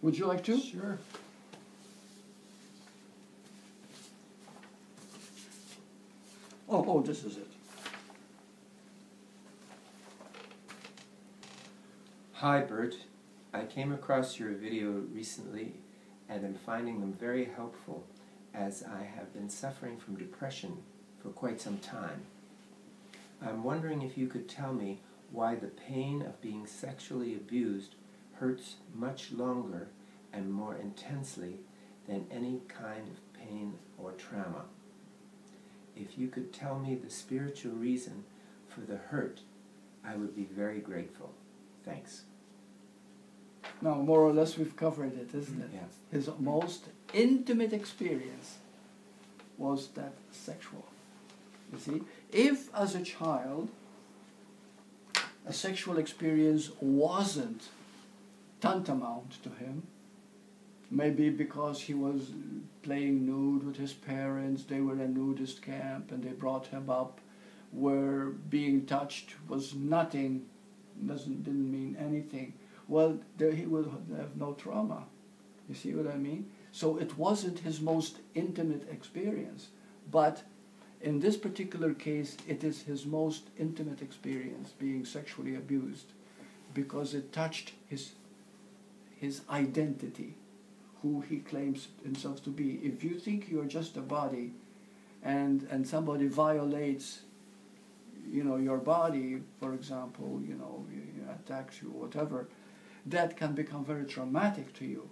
Would you like to? Sure. Oh, this is it. Hi, Bert. I came across your video recently and am finding them very helpful as I have been suffering from depression for quite some time. I'm wondering if you could tell me why the pain of being sexually abused hurts much longer and more intensely than any kind of pain or trauma. If you could tell me the spiritual reason for the hurt, I would be very grateful. Thanks. Now, more or less, we've covered it, isn't it? Yeah. His most intimate experience was that sexual. You see, if as a child a sexual experience wasn't tantamount to him, maybe because he was playing nude with his parents, they were in a nudist camp and they brought him up where being touched was nothing, didn't mean anything. Well, there he would have no trauma. You see what I mean? So it wasn't his most intimate experience. But in this particular case, it is his most intimate experience, being sexually abused, because it touched his identity, who he claims himself to be. If you think you're just a body and somebody violates, your body, for example, attacks you or whatever, that can become very traumatic to you.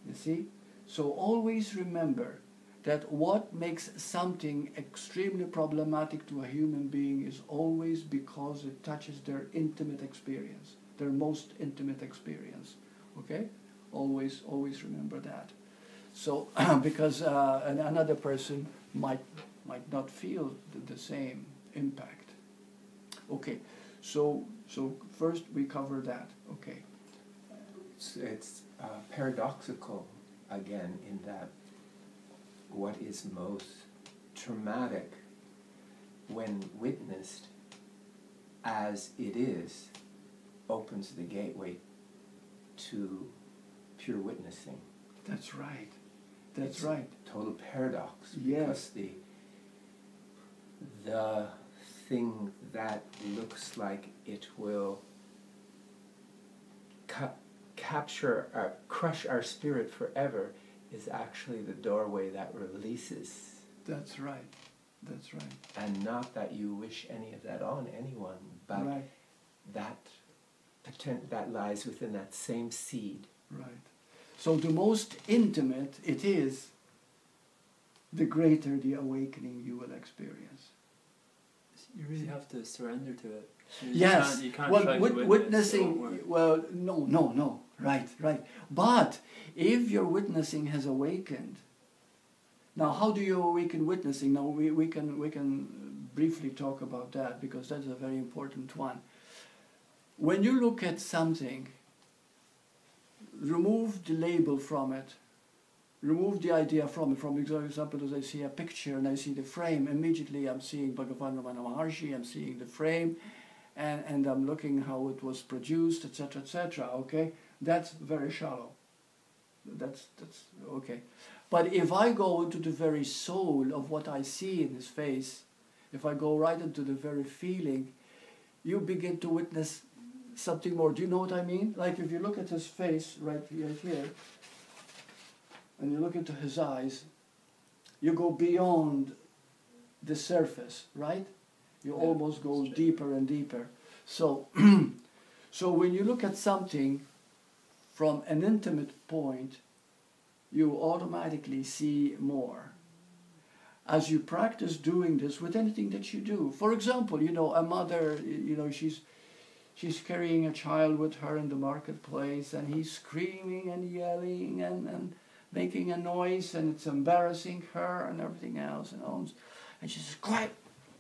You see? So always remember that what makes something extremely problematic to a human being is always because it touches their intimate experience, their most intimate experience. Okay? Always remember that. So, because another person might not feel the same impact. Okay, so first we cover that. Okay. It's paradoxical again in that what is most traumatic when witnessed as it is opens the gateway to pure witnessing. That's right. That's it's right. A total paradox. Yes. Because the thing that looks like it will crush our spirit forever is actually the doorway that releases. That's right. That's right. And not that you wish any of that on anyone, but right. that lies within that same seed. Right. So the most intimate it is, the greater the awakening you will experience. You really have to surrender to it. Yes. You can't well, try to witnessing. Well, no. Right. But if your witnessing has awakened, now how do you awaken witnessing? Now we can briefly talk about that because that's a very important one. When you look at something, remove the label from it. Remove the idea from it. For example, as I see a picture and I see the frame, immediately I'm seeing Bhagavan Ramana Maharshi, I'm seeing the frame, and I'm looking how it was produced, etc., etc. Okay, that's very shallow. That's okay. But if I go into the very soul of what I see in his face, if I go right into the very feeling, you begin to witness something more. Do you know what I mean? Like if you look at his face right here, and you look into his eyes, you go beyond the surface, right? You almost go deeper and deeper. So, so when you look at something from an intimate point, you automatically see more. As you practice doing this with anything that you do. For example, a mother, she's carrying a child with her in the marketplace, and he's screaming and yelling and making a noise, and it's embarrassing her and everything else, and she says,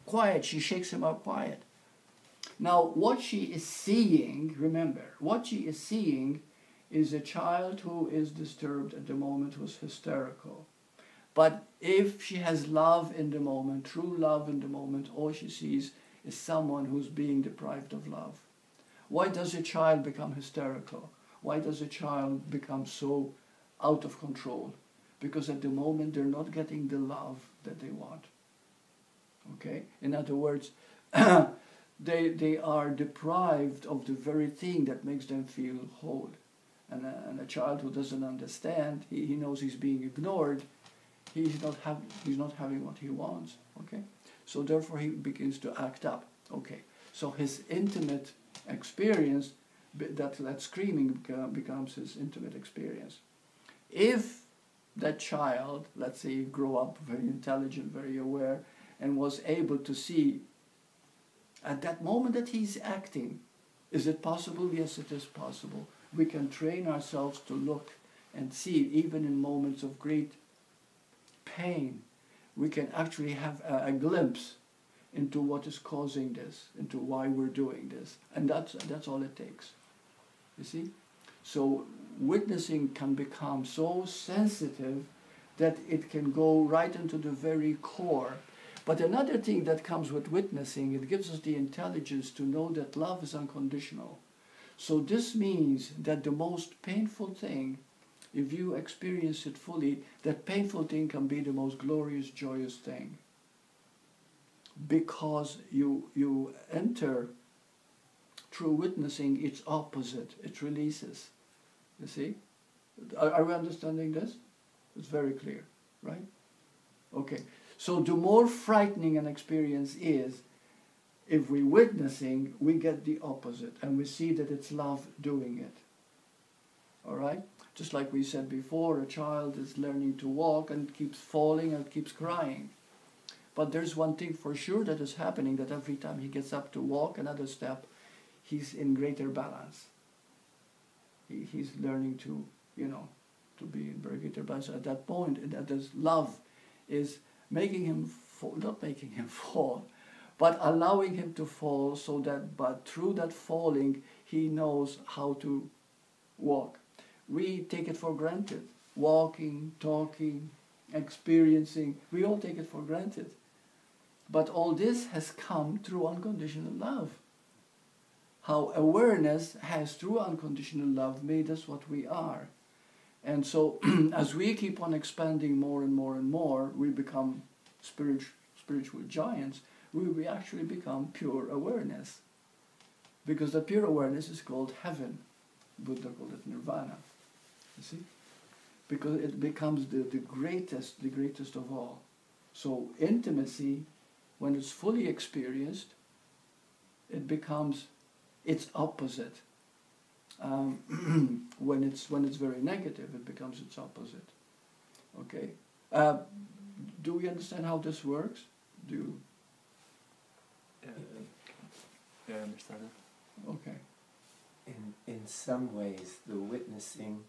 quiet, she shakes him up, quiet. Now, what she is seeing, remember, what she is seeing is a child who is disturbed at the moment, who's hysterical. But if she has love in the moment, true love in the moment, all she sees is someone who's being deprived of love. Why does a child become hysterical? Why does a child become so out of control? Because at the moment they're not getting the love that they want. Okay? In other words, they are deprived of the very thing that makes them feel whole. And a child who doesn't understand, he knows he's being ignored, he's not having what he wants. Okay? So therefore he begins to act up. Okay? So his intimate experience, that screaming becomes his intimate experience. If that child, let's say, grew up very intelligent, very aware, and was able to see at that moment that he's acting, is it possible? Yes, it is possible. We can train ourselves to look and see, even in moments of great pain, we can actually have a glimpse into what is causing this, into why we're doing this. And that's all it takes. You see? So witnessing can become so sensitive that it can go right into the very core. But another thing that comes with witnessing, it gives us the intelligence to know that love is unconditional. So this means that the most painful thing, if you experience it fully, that painful thing can be the most glorious, joyous thing. Because you enter through witnessing its opposite, it releases. You see? Are we understanding this? It's very clear, right? Okay. So the more frightening an experience is, if we're witnessing, we get the opposite, and we see that it's love doing it. All right? Just like we said before, a child is learning to walk and keeps falling and keeps crying. But there's one thing for sure that is happening, that every time he gets up to walk another step, he's in greater balance. He's learning to, to be in very greater balance. At that point, that this love is making him fall, not making him fall, but allowing him to fall, so that, but through that falling, he knows how to walk. We take it for granted. Walking, talking, experiencing, we all take it for granted. But all this has come through unconditional love. How awareness has, through unconditional love, made us what we are. And so, as we keep on expanding more and more and more, we become spiritual giants. We actually become pure awareness. Because the pure awareness is called heaven. Buddha called it nirvana. You see? Because it becomes the greatest of all. So intimacy, when it's fully experienced, it becomes its opposite. When it's very negative, it becomes its opposite. Okay. Do we understand how this works? Yeah, I understand it. Okay. In some ways, the witnessing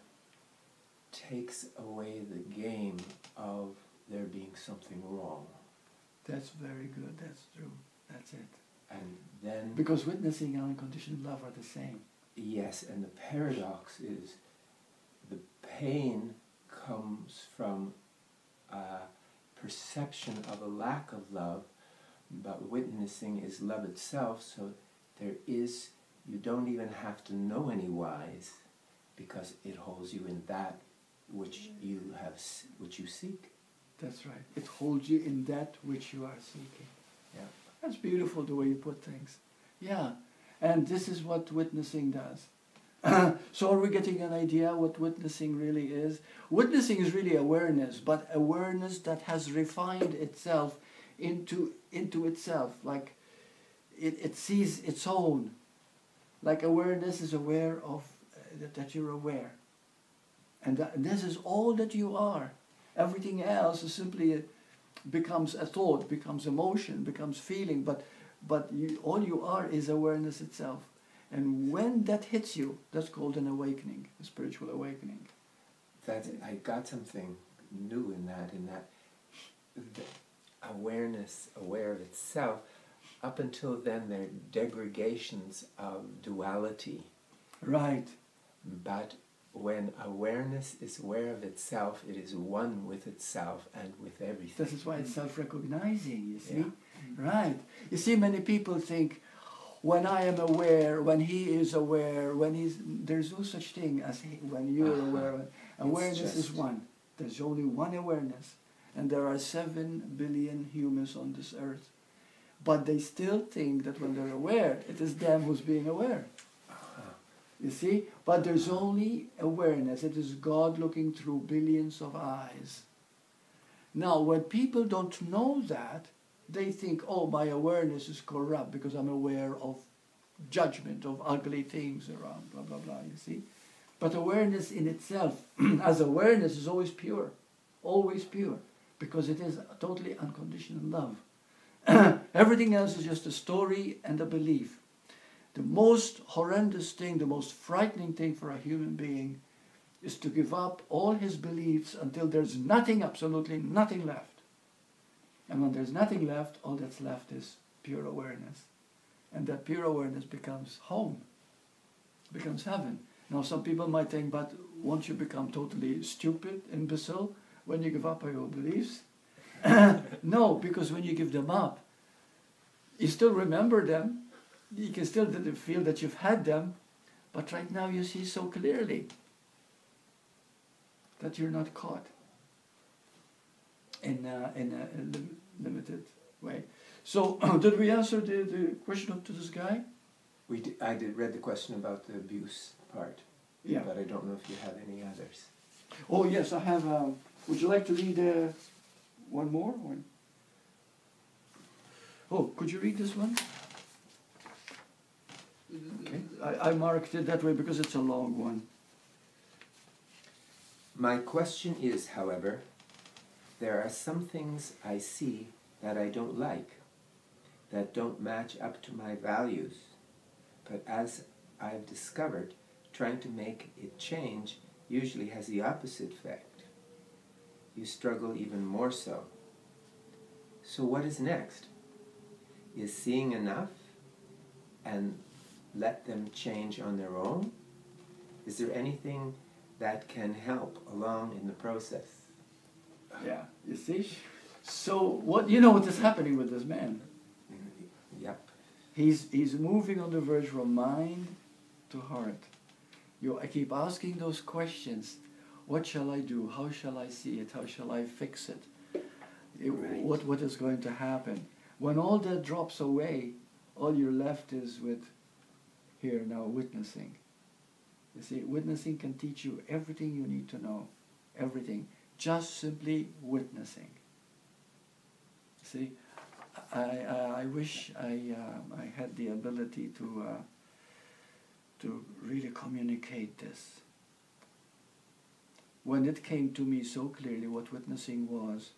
takes away the game of there being something wrong. That's very good. That's true. That's it. And then... Because witnessing and unconditional love are the same. Yes, and the paradox is the pain comes from a perception of a lack of love, but witnessing is love itself, so you don't even have to know any whys, because it holds you in that which you seek. That's right. It holds you in that which you are seeking. Yeah. That's beautiful the way you put things. Yeah. And this is what witnessing does. So are we getting an idea what witnessing really is? Witnessing is really awareness, but awareness that has refined itself into itself. Like it sees its own. Like awareness is aware of that you're aware. And this is all that you are. Everything else is simply becomes a thought, becomes emotion, becomes feeling, but all you are is awareness itself. And when that hits you, that's called an awakening, a spiritual awakening. I got something new in that the awareness, aware of itself. Up until then, there are degradations of duality. Right. But when awareness is aware of itself, it is one with itself and with everything. This is why it's self-recognizing, you see? Yeah. Right. You see, many people think, when I am aware, when he is aware, there's no such thing as when you're aware. Awareness is one. There's only one awareness. And there are 7 billion humans on this earth. But they still think that when they're aware, it is them who's being aware. You see? But there's only awareness. It is God looking through billions of eyes. Now, when people don't know that, they think, oh, my awareness is corrupt because I'm aware of judgment, of ugly things around, blah, blah, blah, you see? But awareness in itself, as awareness, is always pure, because it is totally unconditional love. Everything else is just a story and a belief. The most horrendous thing, the most frightening thing for a human being is to give up all his beliefs until there's nothing, absolutely nothing left. And when there's nothing left, all that's left is pure awareness. And that pure awareness becomes home, becomes heaven. Now some people might think, but won't you become totally stupid, imbecile, when you give up all your beliefs? No, because when you give them up, you still remember them, you can still feel that you've had them, but right now you see so clearly that you're not caught in a limited way. So, did we answer the question up to this guy? I read the question about the abuse part, Yeah. but I don't know if you have any others. Oh yes, I have. Would you like to read one more? Oh, could you read this one? Okay. I marked it that way because it's a long one. My question is, however, there are some things I see that I don't like, that don't match up to my values. But as I've discovered, trying to make it change usually has the opposite effect. You struggle even more so. So what is next? Is seeing enough and let them change on their own? Is there anything that can help along in the process? Yeah, you see? So what is happening with this man? Yep. He's moving on the verge from mind to heart. I keep asking those questions. What shall I do? How shall I see it? How shall I fix it? Right. What is going to happen? When all that drops away, all you're left is with, here now, witnessing. You see, witnessing can teach you everything you need to know. Everything. Just simply witnessing. See, I wish I had the ability to really communicate this. When it came to me so clearly what witnessing was,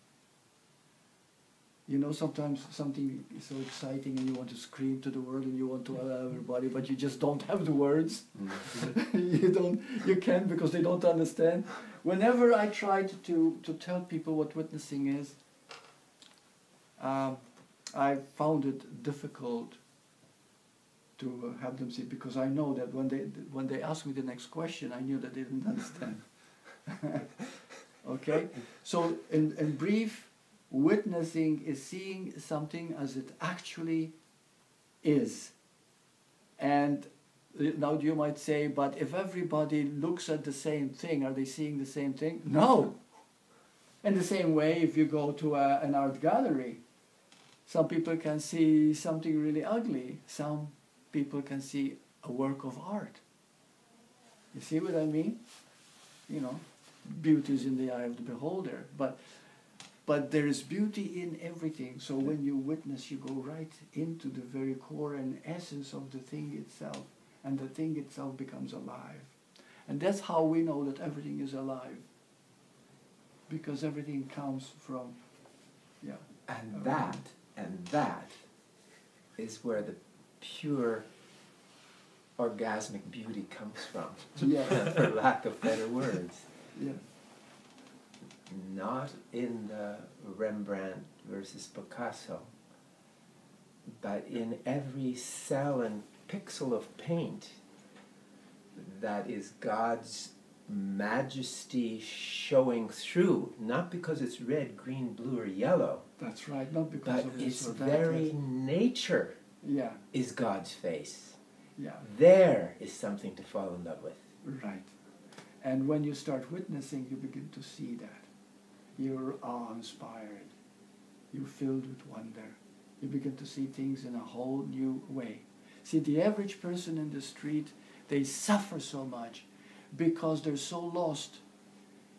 sometimes something is so exciting and you want to scream to the world and you want to allow everybody, but you just don't have the words. You can't because they don't understand. Whenever I tried to tell people what witnessing is, I found it difficult to have them see, because I know that when they asked me the next question, I knew that they didn't understand. Okay? So in brief, witnessing is seeing something as it actually is. And now you might say, but if everybody looks at the same thing, are they seeing the same thing? No! In the same way, if you go to an art gallery, some people can see something really ugly. Some people can see a work of art. You see what I mean? Beauty is in the eye of the beholder. But there is beauty in everything. So when you witness, you go right into the very core and essence of the thing itself. And the thing itself becomes alive. And that's how we know that everything is alive. Because everything comes from, And that is where the pure orgasmic beauty comes from, for lack of better words. Yeah. Not in the Rembrandt versus Picasso, but in every cell and pixel of paint that is God's majesty showing through, not because it's red, green, blue, or yellow. That's right, not because but of this its or that. very nature Yeah. is God's face. Yeah. There is something to fall in love with. Right. And when you start witnessing, you begin to see that. You're awe-inspired. You're filled with wonder. You begin to see things in a whole new way. See, the average person in the street, they suffer so much because they're so lost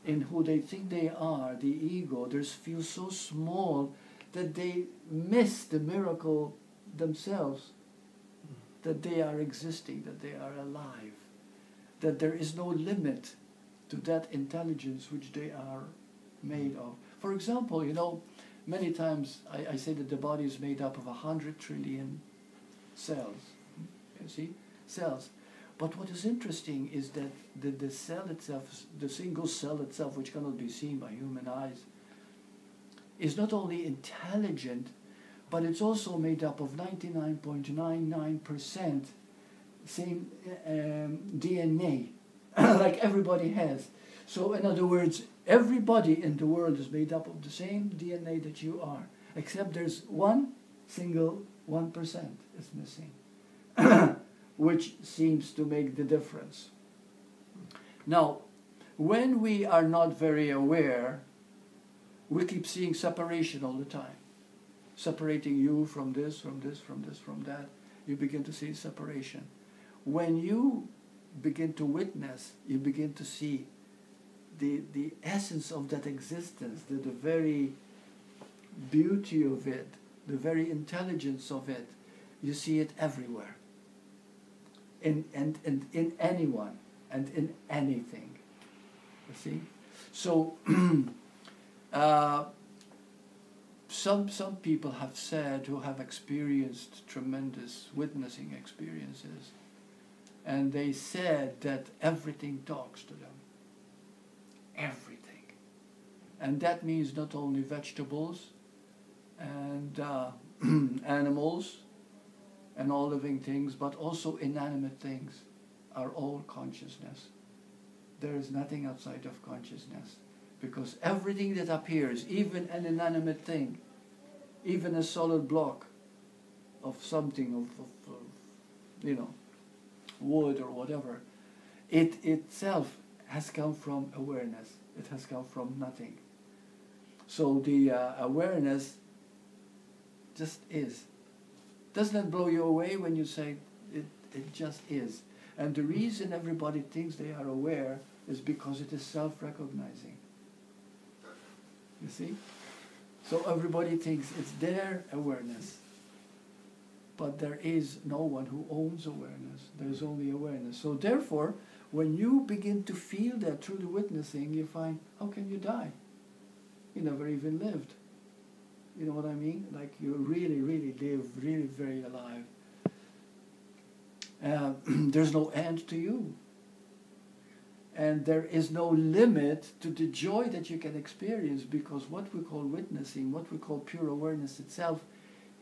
in who they think they are, the ego. They feel so small that they miss the miracle themselves, that they are existing, that they are alive, that there is no limit to that intelligence which they are made of. For example, you know, many times I say that the body is made up of 100 trillion cells. You see? Cells. But what is interesting is that the cell itself, the single cell itself, which cannot be seen by human eyes, is not only intelligent, but it's also made up of 99.99% same DNA, like everybody has. So in other words, everybody in the world is made up of the same DNA that you are, except there's one single 1% is missing, which seems to make the difference. Now, when we are not very aware, we keep seeing separation all the time. Separating you from this, from this, from this, from that. You begin to see separation. When you begin to witness, you begin to see the essence of that existence, the very beauty of it, the very intelligence of it. You see it everywhere. In anyone and in anything. You see? So some people have said, who have experienced tremendous witnessing experiences, and they said that everything talks to them. Everything. And that means not only vegetables and animals and all living things, but also inanimate things are all consciousness. There is nothing outside of consciousness. Because everything that appears, even an inanimate thing, even a solid block of something, of you know, wood or whatever, it itself has come from awareness. It has come from nothing. So the awareness just is. Doesn't that blow you away when you say it just is? And the reason everybody thinks they are aware is because it is self-recognizing. You see? So everybody thinks it's their awareness. But there is no one who owns awareness. There's only awareness. So therefore, when you begin to feel that through the witnessing, you find, how can you die? You never even lived. You know what I mean? Like you really, really live, really very alive. There's no end to you. And there is no limit to the joy that you can experience, because what we call witnessing, what we call pure awareness itself,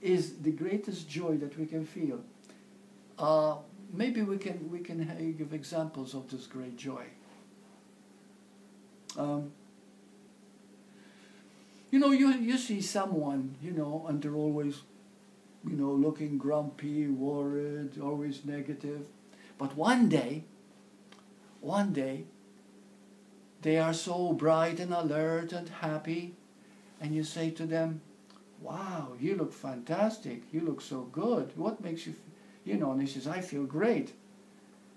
is the greatest joy that we can feel. Maybe we can give examples of this great joy. You know, you see someone, you know, and they're always, you know, looking grumpy, worried, always negative. But one day, they are so bright and alert and happy, and you say to them, wow, you look fantastic, you look so good, what makes you, you know, and he says, I feel great.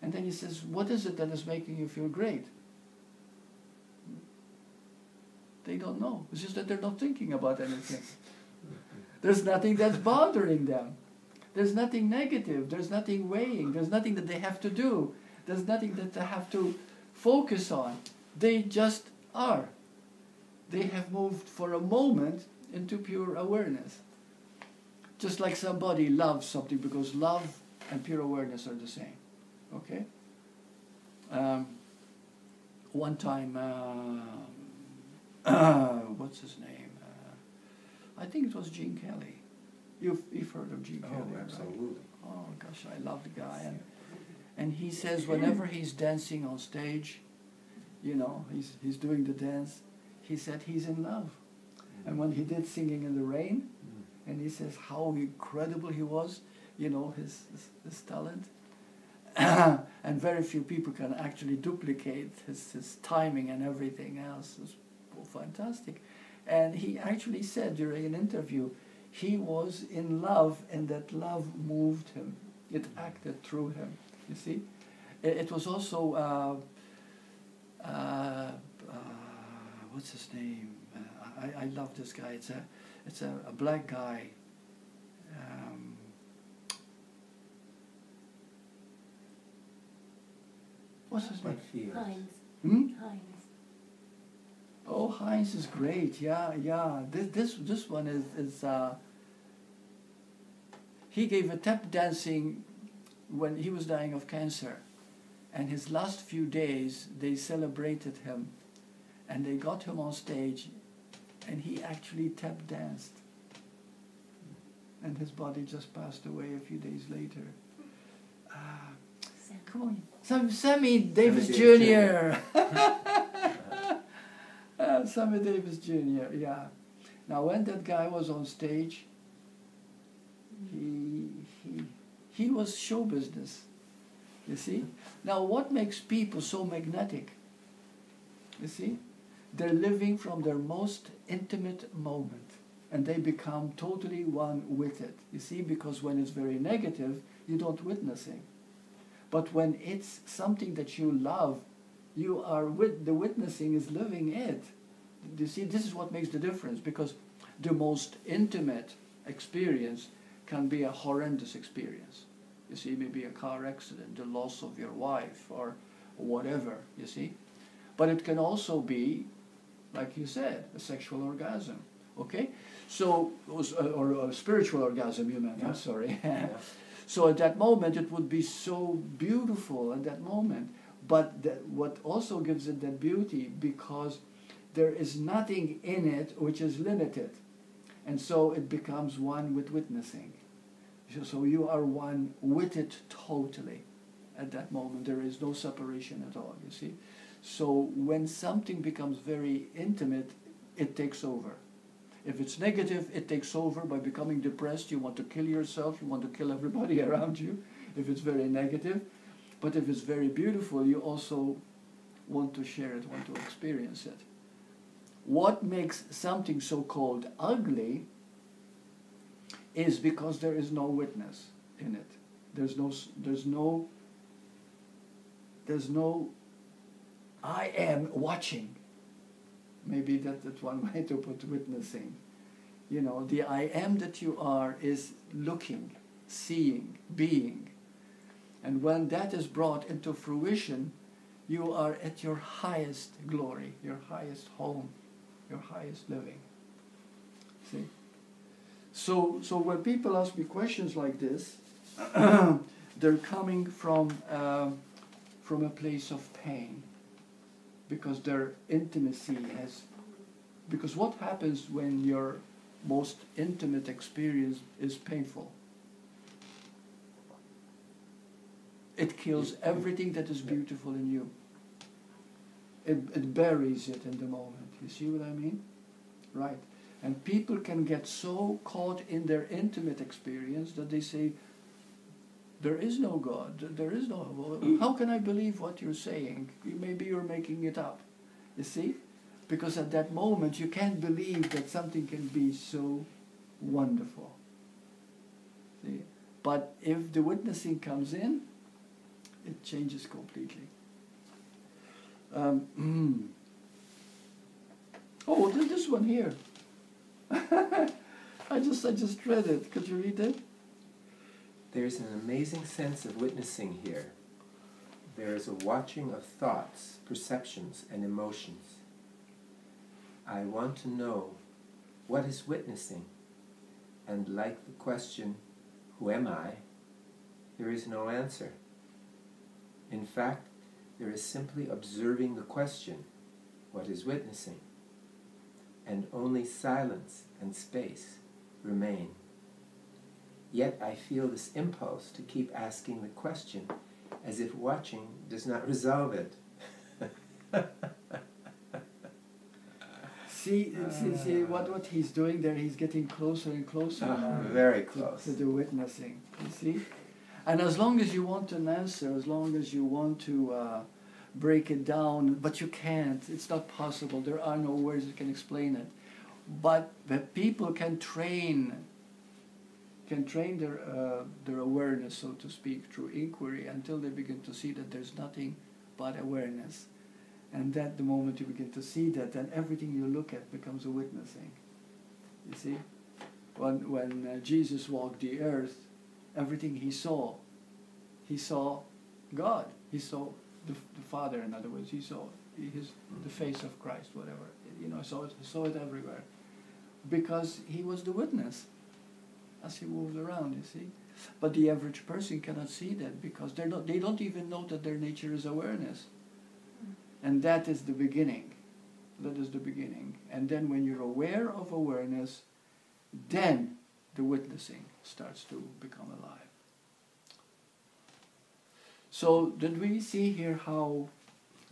And then he says, what is it that is making you feel great? They don't know. It's just that they're not thinking about anything. There's nothing that's bothering them. There's nothing negative. There's nothing weighing. There's nothing that they have to do. There's nothing that they have to focus on. They just are. They have moved for a moment into pure awareness. Just like somebody loves something, because love and pure awareness are the same. Okay? One time, what's his name? I think it was Gene Kelly. You've heard of Gene Kelly, right? Absolutely. Oh gosh, I love the guy. And he says whenever he's dancing on stage, you know, he's doing the dance, he said he's in love. And when he did Singing in the Rain, and he says how incredible he was, you know, his talent. And very few people can actually duplicate his timing and everything else. It's fantastic. And he actually said during an interview, he was in love, and that love moved him. It acted through him, you see. It was also, what's his name? I love this guy. It's a black guy. What's his name? Heinz. Hmm? Heinz. Oh, Heinz is great. Yeah. This one is he gave a tap dancing when he was dying of cancer, and his last few days they celebrated him, and they got him on stage, and he actually tap danced, and his body just passed away a few days later. Come on, Sammy Davis Jr. Sammy Davis Jr. Yeah. Now, when that guy was on stage, he was show business. You see. Now, what makes people so magnetic? You see, they're living from their most intimate moment, and they become totally one with it. You see, because when it's very negative, you don't witness it. But when it's something that you love, you are the witnessing is living it. You see, this is what makes the difference, because the most intimate experience can be a horrendous experience. You see, maybe a car accident, the loss of your wife, or whatever, you see. But it can also be, like you said, a sexual orgasm, okay? So, or a spiritual orgasm, you meant, yeah. I'm sorry. Yeah. So at that moment, it would be so beautiful at that moment. But what also gives it that beauty, because there is nothing in it which is limited. And so it becomes one with witnessing. So you are one with it totally at that moment. There is no separation at all, you see. So when something becomes very intimate, it takes over. If it's negative, it takes over by becoming depressed. You want to kill yourself. You want to kill everybody around you if it's very negative. But if it's very beautiful, you also want to share it, want to experience it. What makes something so-called ugly is because there is no witness in it. There's no I am watching. Maybe that's one way to put witnessing. You know, the I am that you are is looking, seeing, being. And when that is brought into fruition, you are at your highest glory, your highest home, your highest living. See? So when people ask me questions like this, they're coming from a place of pain, because their intimacy has... Because what happens when your most intimate experience is painful? It kills everything that is beautiful in you. It buries it in the moment. You see what I mean? Right. And people can get so caught in their intimate experience that they say, there is no God, there is no... How can I believe what you're saying? Maybe you're making it up. You see? Because at that moment you can't believe that something can be so wonderful. See? But if the witnessing comes in, it changes completely. Oh, this one here. I just read it. Could you read it? There's an amazing sense of witnessing here. There is a watching of thoughts, perceptions, and emotions. I want to know what is witnessing, and like the question, who am I? There is no answer. In fact, there is simply observing the question, what is witnessing? And only silence and space remain. Yet I feel this impulse to keep asking the question, as if watching does not resolve it. See what he's doing there. He's getting closer and closer now very close. to the witnessing. You see, and as long as you want an answer, as long as you want to break it down, but you can't. It's not possible. There are no words that can explain it. But the people can train their awareness, so to speak, through inquiry until they begin to see that there's nothing but awareness. And that the moment you begin to see that, then everything you look at becomes a witnessing. You see? When Jesus walked the earth, everything he saw God. He saw the Father, in other words. He saw the face of Christ, whatever. You know, saw it everywhere. Because he was the witness as he moved around, you see. But the average person cannot see that because they don't even know that their nature is awareness. And that is the beginning. That is the beginning. And then when you're aware of awareness, then the witnessing starts to become alive. So did we see here how,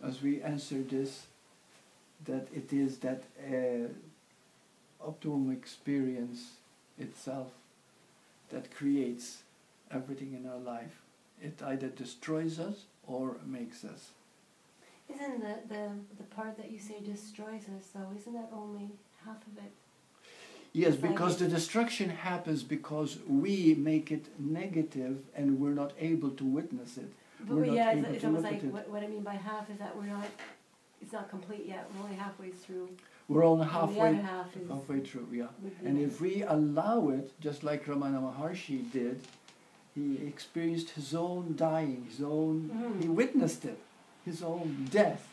as we answered this, that it is that optimum experience itself that creates everything in our life. It either destroys us or makes us. Isn't the part that you say destroys us, though, isn't that only half of it? Yes, because the destruction happens because we make it negative and we're not able to witness it. But yeah, it's almost like what I mean by half is that it's not complete yet. We're only halfway through. We're only halfway through, yeah. And if we allow it, just like Ramana Maharshi did, he experienced his own dying, he witnessed it, his own death.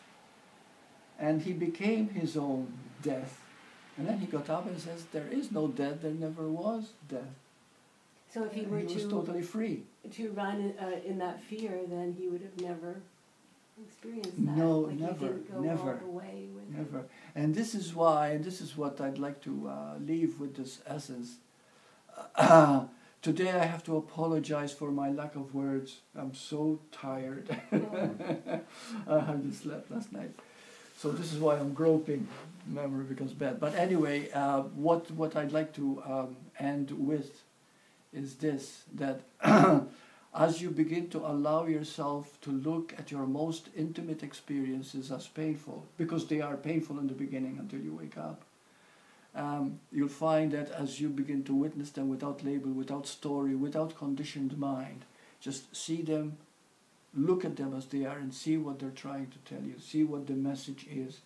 And he became his own death. And then he got up and says, there is no death, there never was death. So if he was totally free. To run in that fear, then he would have never experienced that. No, like never, he didn't go never, all the way with never. And this is why, and this is what I'd like to leave with this essence. Today I have to apologize for my lack of words. I'm so tired. I hardly slept last night. So this is why I'm groping. Memory becomes bad. But anyway, what I'd like to end with is this, that as you begin to allow yourself to look at your most intimate experiences as painful, because they are painful in the beginning until you wake up, you'll find that as you begin to witness them without label, without story, without conditioned mind, just see them, look at them as they are and see what they're trying to tell you, see what the message is.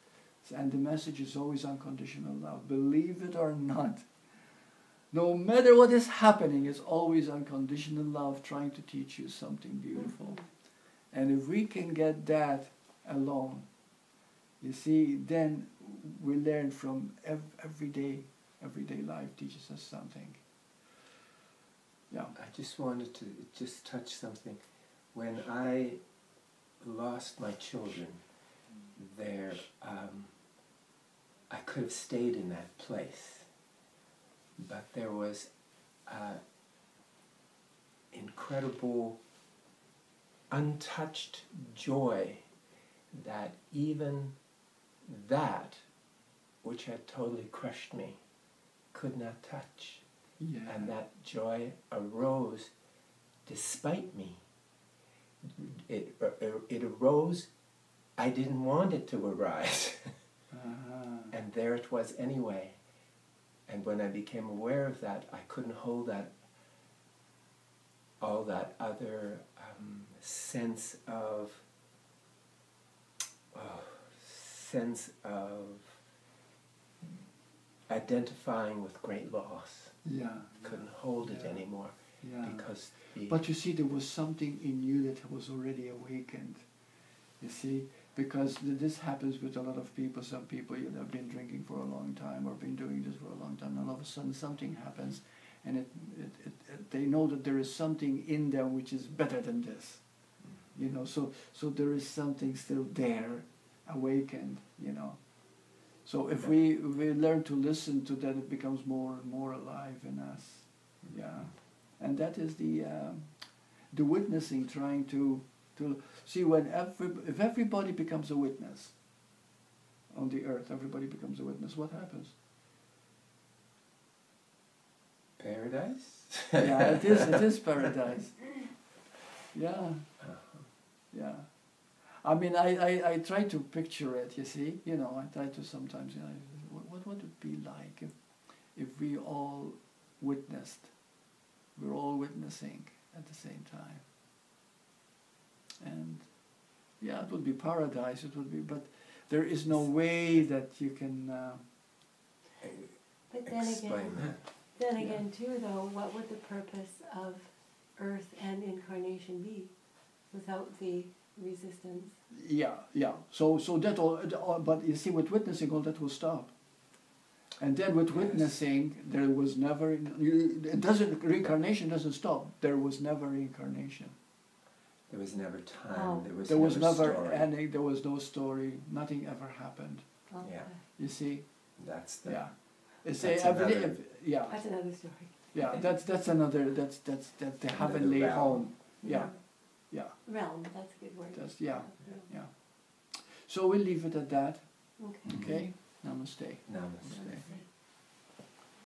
And the message is always unconditional love. Believe it or not. No matter what is happening, it's always unconditional love trying to teach you something beautiful. And if we can get that alone, you see, then we learn from everyday life teaches us something. Yeah. I just wanted to just touch something. When I lost my children, there, I could have stayed in that place. But there was incredible, untouched joy that even that, which had totally crushed me, could not touch. Yeah. And that joy arose despite me. It arose, I didn't want it to arise. And there it was anyway. And when I became aware of that, I couldn't hold that, all that other sense of identifying with great loss. Yeah. Couldn't hold it anymore. Yeah. Because but you see, there was something in you that was already awakened. You see, because this happens with a lot of people. Some people, have been drinking for a long time or been doing this for a long time, and all of a sudden something happens, and they know that there is something in them which is better than this. So there is something still there, awakened. So if we learn to listen to that, it becomes more and more alive in us. Yeah, and that is the witnessing, trying to see if everybody becomes a witness, on the earth, everybody becomes a witness, what happens? Paradise? Yeah, it is paradise. Yeah, yeah. I mean, I try to picture it, you see, you know, I try to sometimes, you know, what would it be like if we all witnessed, we're all witnessing at the same time. And yeah, it would be paradise, it would be, but there is no way that you can But then explain again, that. then again too though, what would the purpose of earth and incarnation be without the resistance? Yeah, yeah. So that all, but you see, with witnessing, all that will stop. And then with witnessing, there was never. Reincarnation doesn't stop. There was never reincarnation. There was never time. Oh. There was never story. any. There was no story. Nothing ever happened. Okay. Yeah. You see. That's the. Yeah. It's That's every, another- yeah. That's another story. Yeah. That's another. That's the heavenly realm. home. Yeah. Yeah. Realm, that's a good word. That's yeah. So we'll leave it at that. Okay. Okay. Namaste. Namaste.